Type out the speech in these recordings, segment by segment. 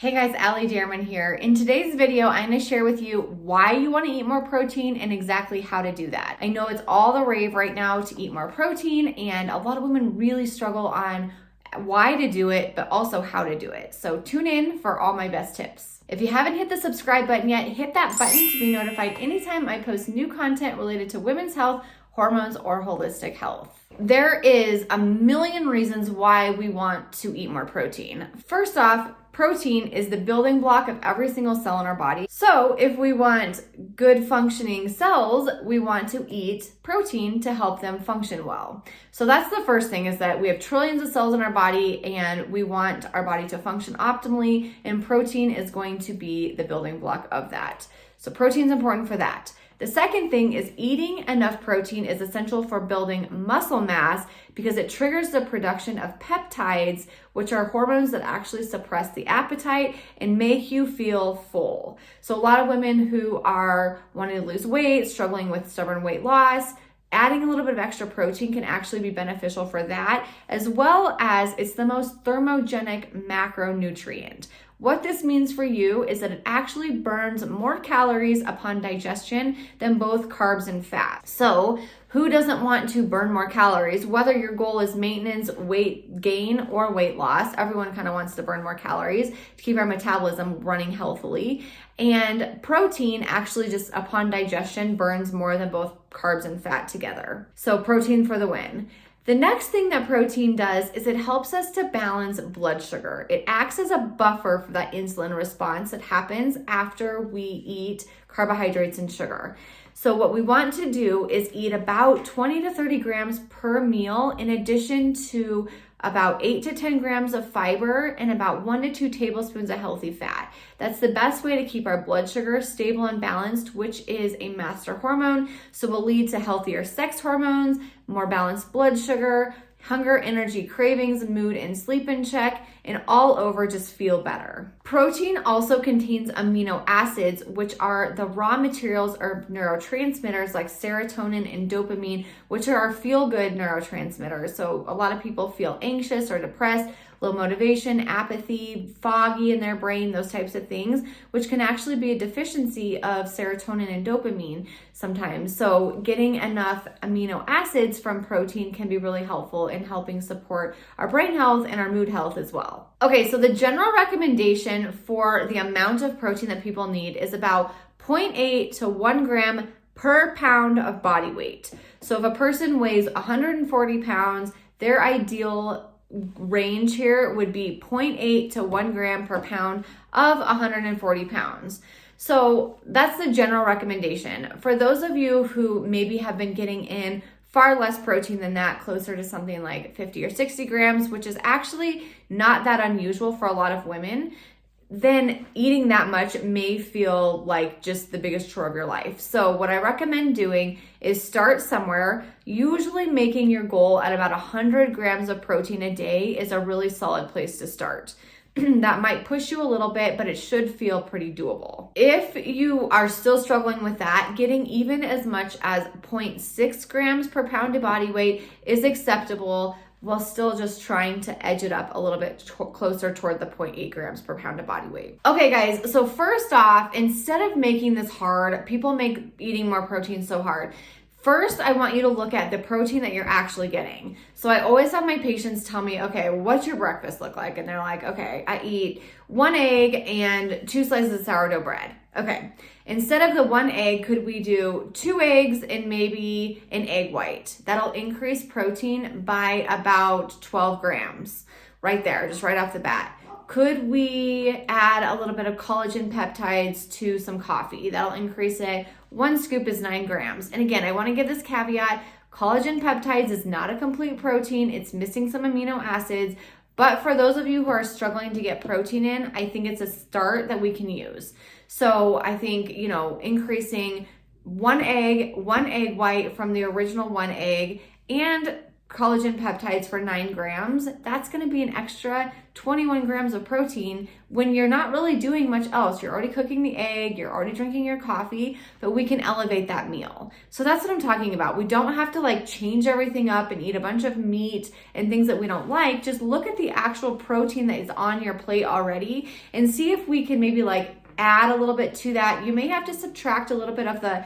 Hey guys, Damron here. In today's video, I'm going to share with you why you want to eat more protein and exactly how to do that. I know it's all the rave right now to eat more protein, and a lot of women really struggle on why to do it, but also how to do it. So tune in for all my best tips. If you haven't hit the subscribe button yet, hit that button to be notified anytime I post new content related to women's health, hormones, or holistic health. There is a million reasons why we want to eat more protein. First off, protein is the building block of every single cell in our body. So if we want good functioning cells, we want to eat protein to help them function well. So that's the first thing, is that we have trillions of cells in our body and we want our body to function optimally, and protein is going to be the building block of that. So protein is important for that. The second thing is eating enough protein is essential for building muscle mass because it triggers the production of peptides, which are hormones that actually suppress the appetite and make you feel full. So a lot of women who are wanting to lose weight, struggling with stubborn weight loss, adding a little bit of extra protein can actually be beneficial for that, as well as it's the most thermogenic macronutrient. What this means for you is that it actually burns more calories upon digestion than both carbs and fat. So who doesn't want to burn more calories? Whether your goal is maintenance, weight gain, or weight loss, everyone kind of wants to burn more calories to keep our metabolism running healthily. And protein actually just upon digestion burns more than both carbs and fat together. So protein for the win. The next thing that protein does is it helps us to balance blood sugar. It acts as a buffer for that insulin response that happens after we eat carbohydrates and sugar. So what we want to do is eat about 20 to 30 grams per meal, in addition to about 8 to 10 grams of fiber and about 1 to 2 tablespoons of healthy fat. That's the best way to keep our blood sugar stable and balanced, which is a master hormone. So will lead to healthier sex hormones, more balanced blood sugar, hunger, energy, cravings, mood, and sleep in check, and all over just feel better. Protein also contains amino acids, which are the raw materials or neurotransmitters like serotonin and dopamine, which are our feel-good neurotransmitters. So a lot of people feel anxious or depressed, low motivation, apathy, foggy in their brain, those types of things, which can actually be a deficiency of serotonin and dopamine sometimes. So getting enough amino acids from protein can be really helpful in helping support our brain health and our mood health as well. Okay, so the general recommendation for the amount of protein that people need is about 0.8 to 1 gram per pound of body weight. So if a person weighs 140 pounds, their ideal range here would be 0.8 to 1 gram per pound of 140 pounds. So that's the general recommendation. For those of you who maybe have been getting in far less protein than that, closer to something like 50 or 60 grams, which is actually not that unusual for a lot of women, then eating that much may feel like just the biggest chore of your life. So what I recommend doing is start somewhere. Usually making your goal at about 100 grams of protein a day is a really solid place to start. That might push you a little bit, but it should feel pretty doable. If you are still struggling with that, getting even as much as 0.6 grams per pound of body weight is acceptable, while still just trying to edge it up a little bit closer toward the 0.8 grams per pound of body weight. Okay guys, so first off, instead of making this hard, people make eating more protein so hard. First, I want you to look at the protein that you're actually getting. So I always have my patients tell me, okay, what's your breakfast look like? And they're like, okay, I eat 1 egg and 2 slices of sourdough bread. Okay, instead of the 1 egg, could we do 2 eggs and maybe an egg white? That'll increase protein by about 12 grams right there, just right off the bat. Could we add a little bit of collagen peptides to some coffee? That'll increase it. 1 scoop is 9 grams. And again, I want to give this caveat, collagen peptides is not a complete protein. It's missing some amino acids. But for those of you who are struggling to get protein in, I think it's a start that we can use. So I think, increasing 1 egg white from the original 1 egg, and collagen peptides for 9 grams, that's going to be an extra 21 grams of protein when you're not really doing much else. You're already cooking the egg, you're already drinking your coffee, but we can elevate that meal. So that's what I'm talking about. We don't have to like change everything up and eat a bunch of meat and things that we don't like. Just look at the actual protein that is on your plate already and see if we can maybe like add a little bit to that. You may have to subtract a little bit of the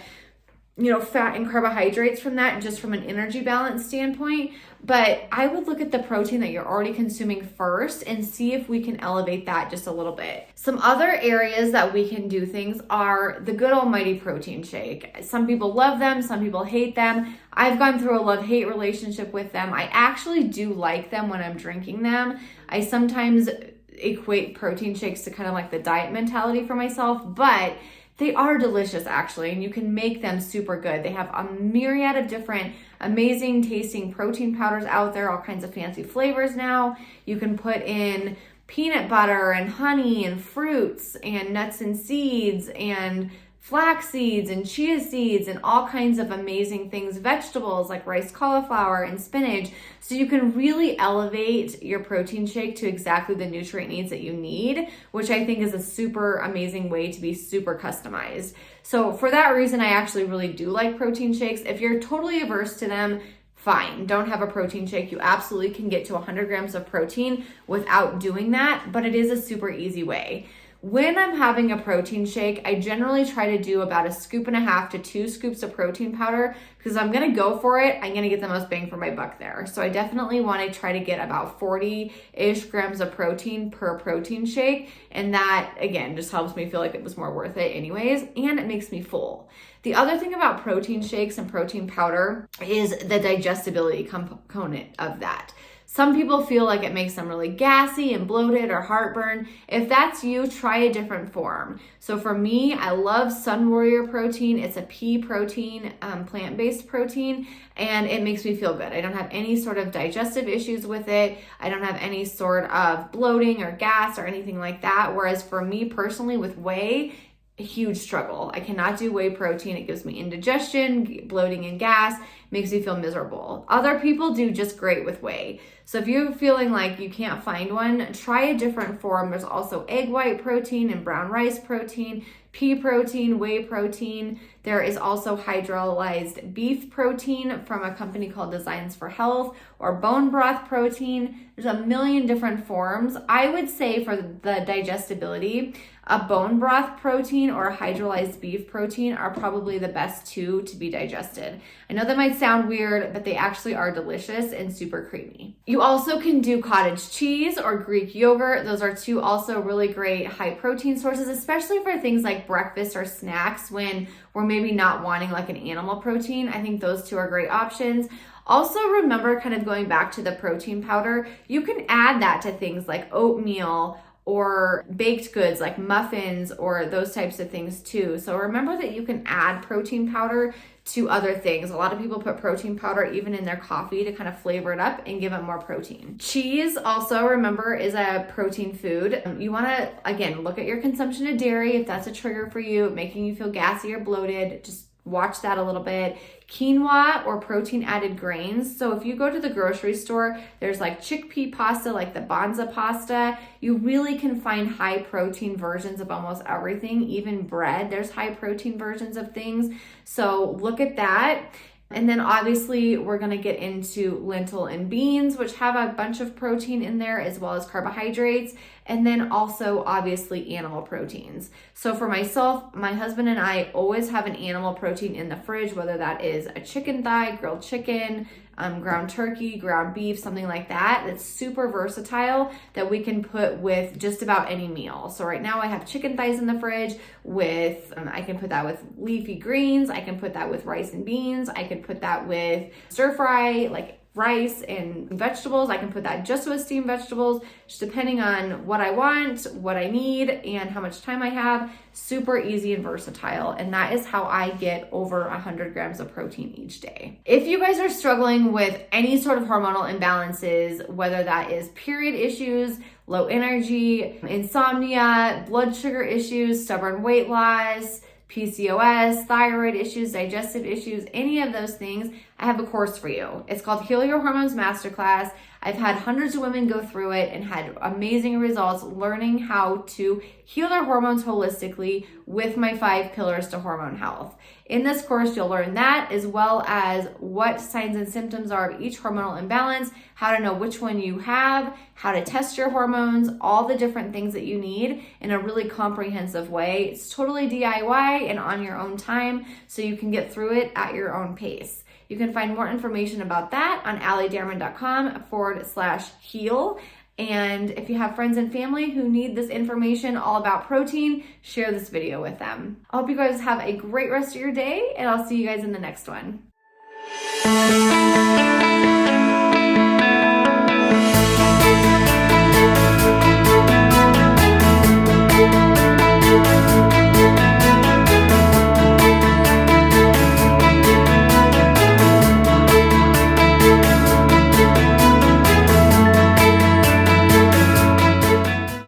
fat and carbohydrates from that, just from an energy balance standpoint. But I would look at the protein that you're already consuming first and see if we can elevate that just a little bit. Some other areas that we can do things are the good almighty protein shake. Some people love them, some people hate them. I've gone through a love-hate relationship with them. I actually do like them when I'm drinking them. I sometimes equate protein shakes to kind of like the diet mentality for myself, but they are delicious actually, and you can make them super good. They have a myriad of different amazing tasting protein powders out there, all kinds of fancy flavors now. You can put in peanut butter and honey and fruits and nuts and seeds and flax seeds and chia seeds and all kinds of amazing things, vegetables like rice, cauliflower, and spinach. So you can really elevate your protein shake to exactly the nutrient needs that you need, which I think is a super amazing way to be super customized. So for that reason, I actually really do like protein shakes. If you're totally averse to them, fine, don't have a protein shake. You absolutely can get to 100 grams of protein without doing that, but it is a super easy way. When I'm having a protein shake, I generally try to do about 1.5 scoops to 2 scoops of protein powder because I'm going to go for it. I'm going to get the most bang for my buck there. So I definitely want to try to get about 40-ish grams of protein per protein shake. And that, again, just helps me feel like it was more worth it anyways, and it makes me full. The other thing about protein shakes and protein powder is the digestibility component of that. Some people feel like it makes them really gassy and bloated or heartburn. If that's you, try a different form. So for me, I love Sun Warrior protein. It's a pea protein, plant-based protein, and it makes me feel good. I don't have any sort of digestive issues with it. I don't have any sort of bloating or gas or anything like that. Whereas for me personally with whey, a huge struggle. I cannot do whey protein. It gives me indigestion, bloating, and gas. Makes me feel miserable. Other people do just great with whey. So if you're feeling like you can't find one, try a different form. There's also egg white protein and brown rice protein, pea protein, whey protein. There is also hydrolyzed beef protein from a company called Designs for Health, or bone broth protein. There's a million different forms. I would say for the digestibility, a bone broth protein or a hydrolyzed beef protein are probably the best two to be digested. I know that might sound weird, but they actually are delicious and super creamy. You also can do cottage cheese or Greek yogurt. Those are two also really great high protein sources, especially for things like breakfast or snacks when we're maybe not wanting like an animal protein. I think those two are great options. Also remember, kind of going back to the protein powder, you can add that to things like oatmeal or baked goods like muffins or those types of things too. So remember that you can add protein powder to other things. A lot of people put protein powder even in their coffee to kind of flavor it up and give it more protein. Cheese also, remember, is a protein food. You want to, again, look at your consumption of dairy. If that's a trigger for you, making you feel gassy or bloated, just watch that a little bit. Quinoa or protein added grains. So if you go to the grocery store, there's like chickpea pasta, like the Banza pasta. You really can find high protein versions of almost everything, even bread. There's high protein versions of things. So look at that. And then obviously we're going to get into lentil and beans, which have a bunch of protein in there as well as carbohydrates. And then also obviously animal proteins. So for myself, my husband and I always have an animal protein in the fridge, whether that is a chicken thigh, grilled chicken, ground turkey, ground beef, something like that. That's super versatile that we can put with just about any meal. So right now I have chicken thighs in the fridge with, I can put that with leafy greens. I can put that with rice and beans. I could put that with stir fry, like rice and vegetables. I can put that just with steamed vegetables, just depending on what I want, what I need, and how much time I have. Super easy and versatile. And that is how I get over 100 grams of protein each day. If you guys are struggling with any sort of hormonal imbalances, whether that is period issues, low energy, insomnia, blood sugar issues, stubborn weight loss, PCOS, thyroid issues, digestive issues, any of those things, I have a course for you. It's called Heal Your Hormones Masterclass. I've had hundreds of women go through it and had amazing results learning how to heal their hormones holistically with my 5 pillars to hormone health. In this course, you'll learn that, as well as what signs and symptoms are of each hormonal imbalance, how to know which one you have, how to test your hormones, all the different things that you need in a really comprehensive way. It's totally DIY and on your own time, so you can get through it at your own pace. You can find more information about that on AllieDamron.com/heal. And if you have friends and family who need this information all about protein, share this video with them. I hope you guys have a great rest of your day, and I'll see you guys in the next one.